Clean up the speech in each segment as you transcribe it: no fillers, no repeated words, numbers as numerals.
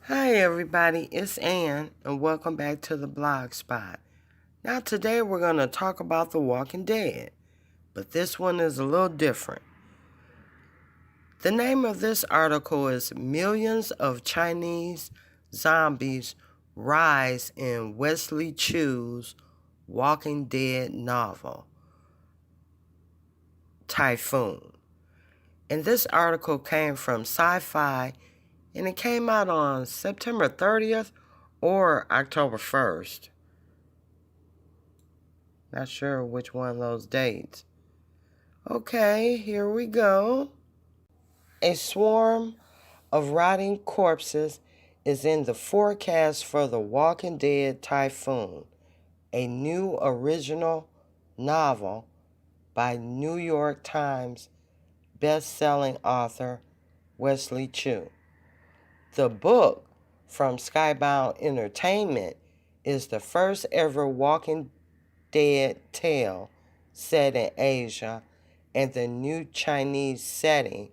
Hi everybody, it's Ann and welcome back to the blog spot. Now today we're going to talk about The Walking Dead, but this one is a little different. The name of this article is Millions of Chinese Zombies Rise in Wesley Chu's Walking Dead novel, Typhoon. And this article came from Sci-Fi and it came out on September 30th or October 1st. Not sure which one of those dates. Okay, here we go. A swarm of rotting corpses is in the forecast for The Walking Dead Typhoon, a new original novel by New York Times best-selling author Wesley Chu. The book from Skybound Entertainment is the first ever Walking Dead tale set in Asia, and the new Chinese setting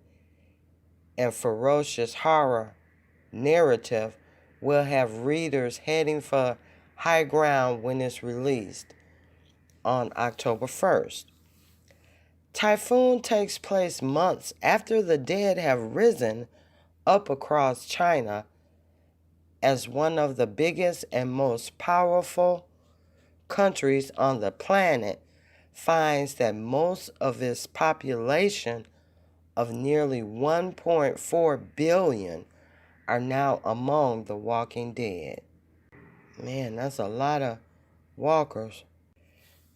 and ferocious horror narrative will have readers heading for high ground when it's released on October 1st. Typhoon takes place months after the dead have risen up across China as one of the biggest and most powerful countries on the planet finds that most of its population of nearly 1.4 billion are now among the walking dead. Man, that's a lot of walkers.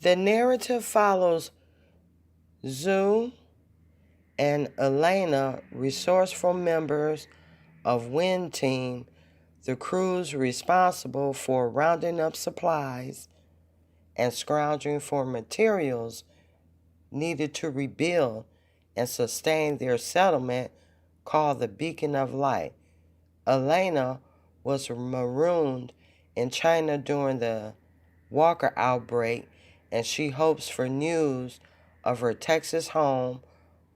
The narrative follows Zhu and Elena, resourceful members of Win Team, the crews responsible for rounding up supplies and scrounging for materials needed to rebuild and sustain their settlement called the Beacon of Light. Elena was marooned in China during the Walker outbreak, and she hopes for news of her Texas home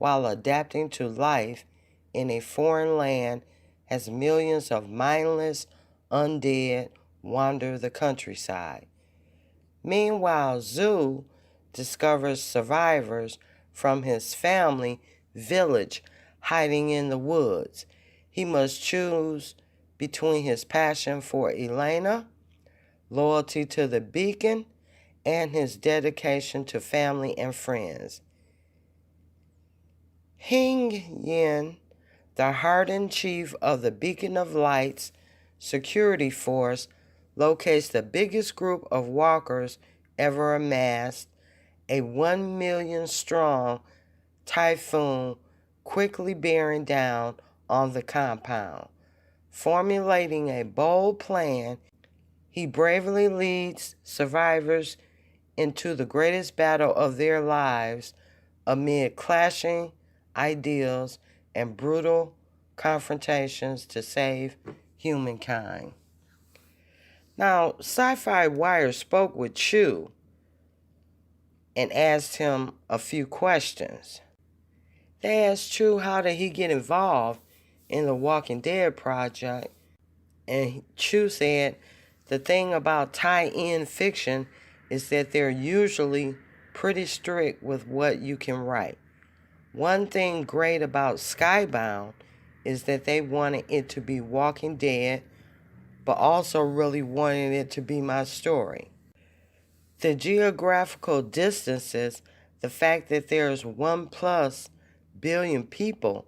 while adapting to life in a foreign land as millions of mindless undead wander the countryside. Meanwhile, Zhu discovers survivors from his family village hiding in the woods. He must choose between his passion for Elena, loyalty to the Beacon, and his dedication to family and friends. Hing Yin, the hardened chief of the Beacon of Light's security force, locates the biggest group of walkers ever amassed, a 1 million strong typhoon quickly bearing down on the compound. Formulating a bold plan, he bravely leads survivors into the greatest battle of their lives amid clashing ideals and brutal confrontations to save humankind. Now, Sci-Fi Wire spoke with Chu and asked him a few questions. They asked Chu how did he get involved in the Walking Dead project, and Chu said the thing about tie-in fiction is that they're usually pretty strict with what you can write. One thing great about Skybound is that they wanted it to be Walking Dead, but also really wanted it to be my story. The geographical distances, the fact that there's 1+ billion people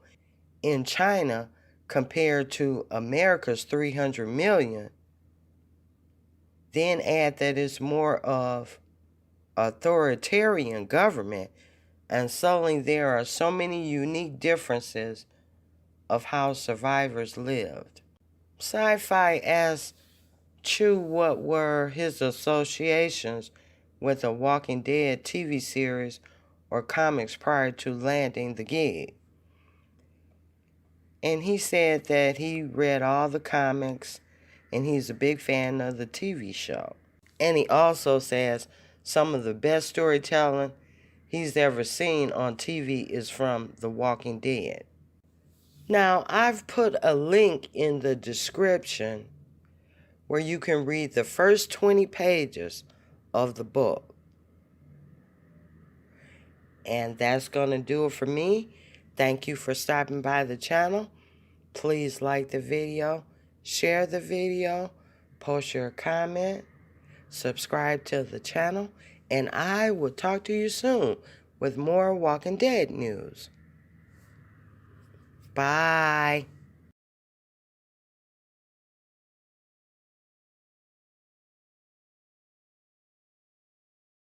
in China compared to America's 300 million, then add that it's more of authoritarian government, and suddenly there are so many unique differences of how survivors lived. Sci-Fi asked Chu what were his associations with the Walking Dead TV series or comics prior to landing the gig. And he said that he read all the comics and he's a big fan of the TV show. And he also says some of the best storytelling he's ever seen on TV is from The Walking Dead. Now, I've put a link in the description where you can read the first 20 pages of the book. And that's going to do it for me. Thank you for stopping by the channel. Please like the video, share the video, post your comment, subscribe to the channel, and I will talk to you soon with more Walking Dead news. Bye.